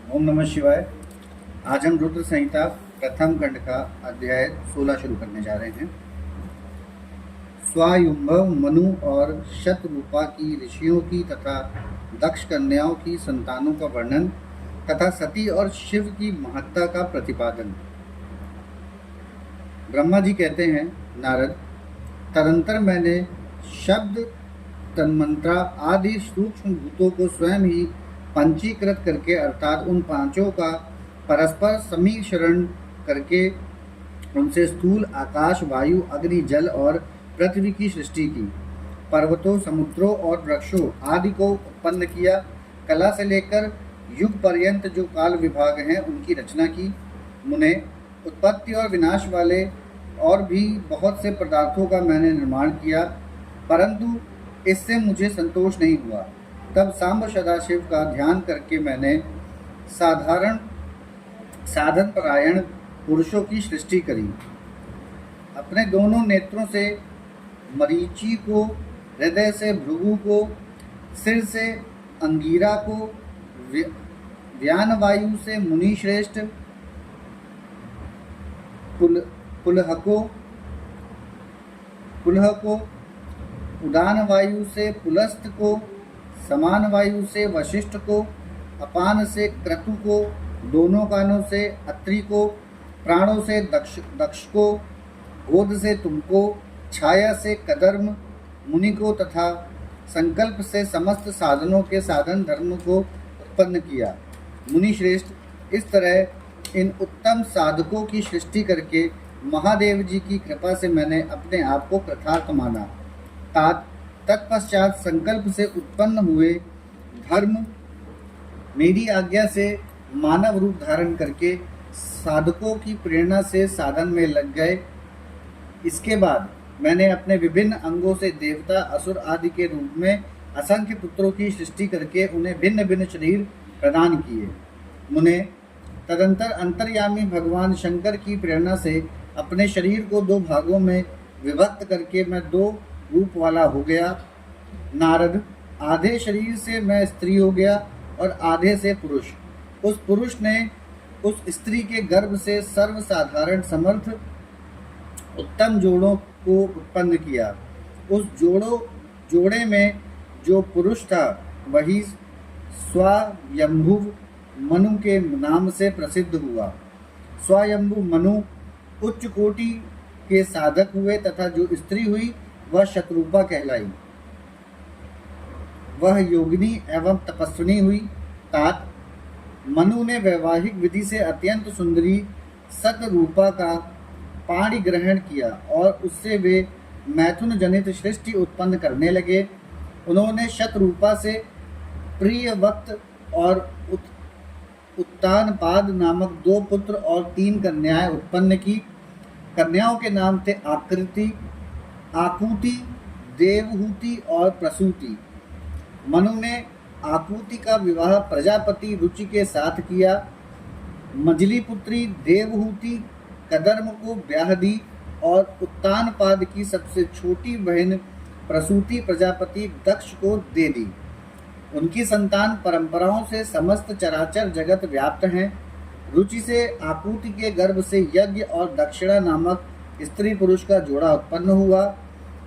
ओम नमः शिवाय। आज हम रुद्र संहिता प्रथम खंड का अध्याय 16 शुरू करने जा रहे हैं। स्वायुंभव मनु और शतरूपा की ऋषियों की तथा दक्ष कन्याओं की संतानों का वर्णन तथा सती और शिव की महत्ता का प्रतिपादन। ब्रह्मा जी कहते हैं, नारद, तदंतर मैंने शब्द, तन्मंत्रा आदि सूक्ष्म भूतों को स्वयं ही पंचीकृत करके अर्थात उन पांचों का परस्पर समीकरण करके उनसे स्थूल आकाश, वायु, अग्नि, जल और पृथ्वी की सृष्टि की। पर्वतों, समुद्रों और वृक्षों आदि को उत्पन्न किया। कला से लेकर युग पर्यंत जो काल विभाग हैं उनकी रचना की। मुने, उत्पत्ति और विनाश वाले और भी बहुत से पदार्थों का मैंने निर्माण किया, परंतु इससे मुझे संतोष नहीं हुआ। तब सांब सदाशिव का ध्यान करके मैंने साधन परायण पुरुषों की सृष्टि करी। अपने दोनों नेत्रों से मरीचि को, हृदय से भृगु को, सिर से अंगीरा को, व्यान वायु से मुनि श्रेष्ठ पुलह को, उदान वायु से पुलस्त को, समान वायु से वशिष्ठ को, अपान से क्रतु को, दोनों कानों से अत्रि को, प्राणों से दक्ष को, गोद से तुमको, छाया से कदर्म मुनि को तथा संकल्प से समस्त साधनों के साधन धर्म को उत्पन्न किया। मुनि श्रेष्ठ, इस तरह इन उत्तम साधकों की सृष्टि करके महादेव जी की कृपा से मैंने अपने आप को कृतार्थ माना। तत्पश्चात संकल्प से उत्पन्न हुए धर्म मेरी आज्ञा से मानव रूप धारण करके साधकों की प्रेरणा से साधन में लग गए। इसके बाद मैंने अपने विभिन्न अंगों से देवता, असुर आदि के रूप में असंख्य पुत्रों की सृष्टि करके उन्हें भिन्न भिन्न शरीर प्रदान किए। मुने, तदंतर अंतर्यामी भगवान शंकर की प्रेरणा से अपने शरीर को दो भागों में विभक्त करके मैं दो रूप वाला हो गया। नारद, आधे शरीर से मैं स्त्री हो गया और आधे से पुरुष। उस पुरुष ने उस स्त्री के गर्भ से सर्वसाधारण समर्थ उत्तम जोड़ों को उत्पन्न किया। उस जोड़े में जो पुरुष था वही स्वायंभुव मनु के नाम से प्रसिद्ध हुआ। स्वायंभु मनु उच्च कोटि के साधक हुए तथा जो स्त्री हुई वह शतरूपा कहलाई। वह योगिनी एवं तपस्विनी हुई। तात, मनु ने वैवाहिक विधि से अत्यंत सुंदरी सतरूपा का पाणी ग्रहण किया और उससे वे मैथुन जनित सृष्टि उत्पन्न करने लगे। उन्होंने शतरूपा से प्रियवक्त और उत्तानपाद नामक दो पुत्र और 3 कन्याएं उत्पन्न की। कन्याओं के नाम थे आकृति, आकुति, देवहूति और प्रसूति। मनु ने आकुति का विवाह प्रजापति रुचि के साथ किया। मजली पुत्री देवहूति कदर्म को ब्याह दी और उत्तानपाद की सबसे छोटी बहन प्रसूति प्रजापति दक्ष को दे दी। उनकी संतान परंपराओं से समस्त चराचर जगत व्याप्त हैं। रुचि से आकुति के गर्भ से यज्ञ और दक्षिणा नामक स्त्री पुरुष का जोड़ा उत्पन्न हुआ।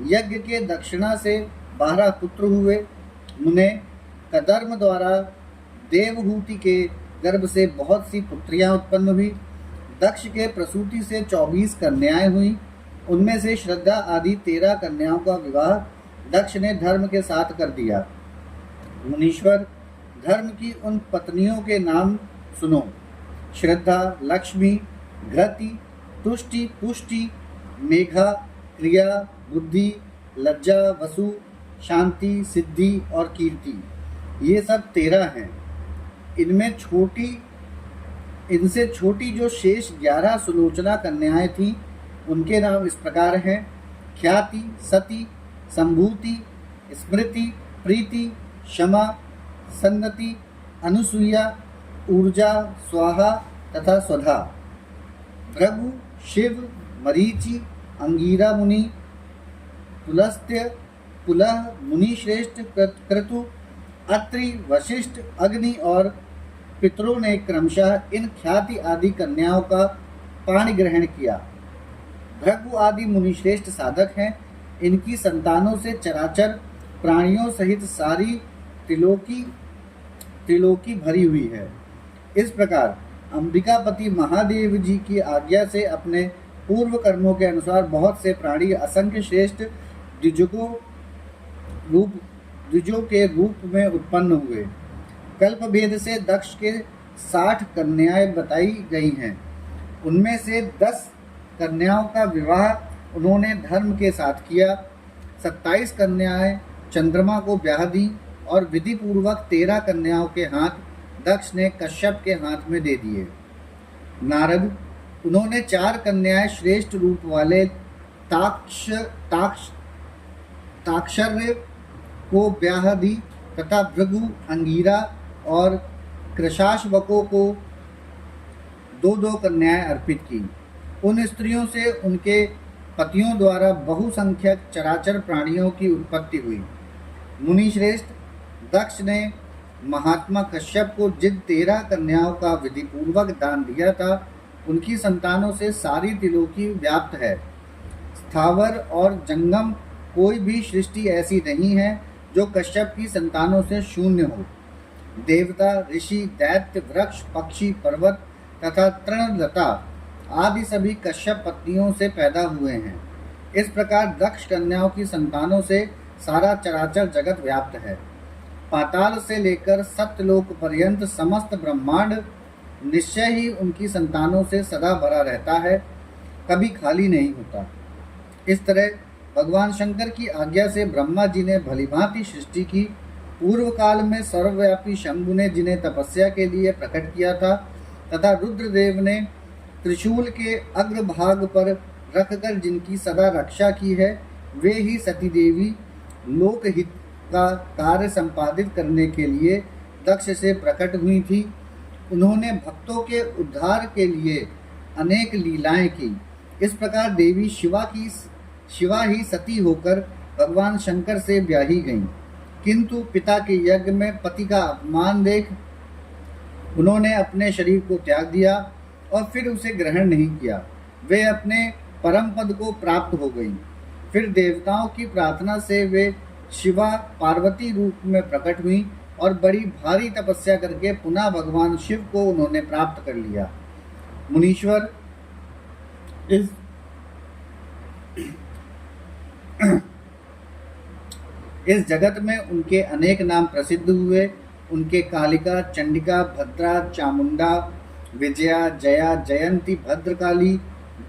यज्ञ के दक्षिणा से 12 पुत्र हुए। मुने, कदर्म द्वारा देवहूति के गर्भ से बहुत सी पुत्रियां उत्पन्न हुई। दक्ष के प्रसूति से 24 कन्याएं हुई। उनमें से श्रद्धा आदि 13 कन्याओं का विवाह दक्ष ने धर्म के साथ कर दिया। मुनीश्वर, धर्म की उन पत्नियों के नाम सुनो: श्रद्धा, लक्ष्मी, घृति, तुष्टि, पुष्टि, मेघा, क्रिया, बुद्धि, लज्जा, वसु, शांति, सिद्धि और कीर्ति। ये सब 13 हैं। इनसे छोटी जो शेष 11 सुलोचना कन्याएं थीं उनके नाम इस प्रकार हैं: ख्याति, सती, संभूति, स्मृति, प्रीति, क्षमा, सन्नति, अनुसूया, ऊर्जा, स्वाहा तथा स्वधा। भृगु, शिव, मरीचि, अंगीरा मुनि, पुलस्त्य, पुलह मुनि श्रेष्ठ, क्रतु, अत्रि, वशिष्ठ, अग्नि और पितरों ने क्रमशः इन ख्याति आदि कन्याओं का पाणी ग्रहण किया। भृगु आदि मुनिश्रेष्ठ साधक हैं। इनकी संतानों से चराचर प्राणियों सहित सारी त्रिलोकी त्रिलोकी भरी हुई है। इस प्रकार अंबिकापति महादेव जी की आज्ञा से अपने पूर्व कर्मों के अनुसार बहुत से प्राणी असंख्य श्रेष्ठ द्विजों के रूप में उत्पन्न हुए। कल्प भेद से दक्ष के 60 कन्याएं बताई गई हैं। उनमें से 10 कन्याओं का विवाह उन्होंने धर्म के साथ किया। 27 कन्याएं चंद्रमा को ब्याह दी और विधि पूर्वक 13 कन्याओं के हाथ दक्ष ने कश्यप के हाथ में दे दिए। नारद, उन्होंने 4 कन्याएं श्रेष्ठ रूप वाले ताक्षर्य को ब्याह दी तथा भृगु, अंगीरा और कृशाश्वकों को 2-2 कन्याएं अर्पित की। उन स्त्रियों से उनके पतियों द्वारा बहुसंख्यक चराचर प्राणियों की उत्पत्ति हुई। मुनिश्रेष्ठ, दक्ष ने महात्मा कश्यप को जिन 13 कन्याओं का विधि पूर्वक दान दिया था, उनकी संतानों से सारी त्रिलोकी व्याप्त है। स्थावर और जंगम कोई भी सृष्टि ऐसी नहीं है जो कश्यप की संतानों से शून्य हो। देवता, ऋषि, दैत्य, वृक्ष, पक्षी, पर्वत तथा तृणलता आदि सभी कश्यप पत्नियों से पैदा हुए हैं। इस प्रकार दक्ष कन्याओं की संतानों से सारा चराचर जगत व्याप्त है। पाताल से लेकर सत्यलोक पर्यंत समस्त ब्रह्मांड निश्चय ही उनकी संतानों से सदा भरा रहता है, कभी खाली नहीं होता। इस तरह भगवान शंकर की आज्ञा से ब्रह्मा जी ने भलीभांति सृष्टि की। पूर्व काल में सर्वव्यापी शंभु ने जिन्हें तपस्या के लिए प्रकट किया था तथा रुद्रदेव ने त्रिशूल के अग्रभाग पर रखकर जिनकी सदा रक्षा की है, वे ही सती देवी लोकहित का कार्य संपादित करने के लिए दक्ष से प्रकट हुई थी। उन्होंने भक्तों के उद्धार के लिए अनेक लीलाएं की। इस प्रकार देवी शिवा ही सती होकर भगवान शंकर से ब्याही गईं। किंतु पिता के यज्ञ में पति का अपमान देख उन्होंने अपने शरीर को त्याग दिया और फिर उसे ग्रहण नहीं किया। वे अपने परम पद को प्राप्त हो गईं। फिर देवताओं की प्रार्थना से वे शिवा पार्वती रूप में प्रकट हुई और बड़ी भारी तपस्या करके पुनः भगवान शिव को उन्होंने प्राप्त कर लिया। मुनीश्वर, इस जगत में उनके अनेक नाम प्रसिद्ध हुए। उनके कालिका, चंडिका, भद्रा, चामुंडा, विजया, जया, जयंती, भद्रकाली,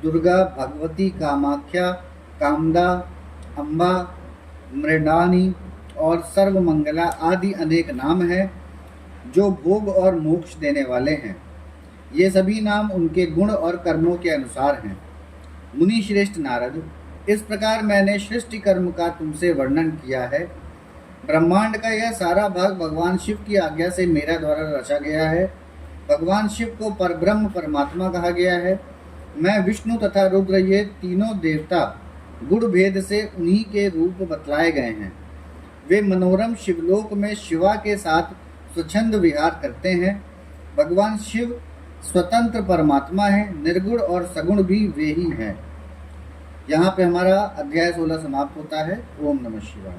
दुर्गा, भगवती, कामाख्या, कामदा, अम्बा, मृडानी और सर्वमंगला आदि अनेक नाम हैं जो भोग और मोक्ष देने वाले हैं। ये सभी नाम उनके गुण और कर्मों के अनुसार हैं। मुनि श्रेष्ठ नारद, इस प्रकार मैंने सृष्टि कर्म का तुमसे वर्णन किया है। ब्रह्मांड का यह सारा भाग भगवान शिव की आज्ञा से मेरा द्वारा रचा गया है। भगवान शिव को परब्रह्म परमात्मा कहा गया है। मैं विष्णु तथा रुद्र ये तीनों देवता गुण भेद से उन्हीं के रूप बतलाए गए हैं। वे मनोरम शिवलोक में शिवा के साथ स्वच्छंद विहार करते हैं। भगवान शिव स्वतंत्र परमात्मा है, निर्गुण और सगुण भी वे ही हैं। यहाँ पे हमारा अध्याय 16 समाप्त होता है। ओम नमः शिवाय।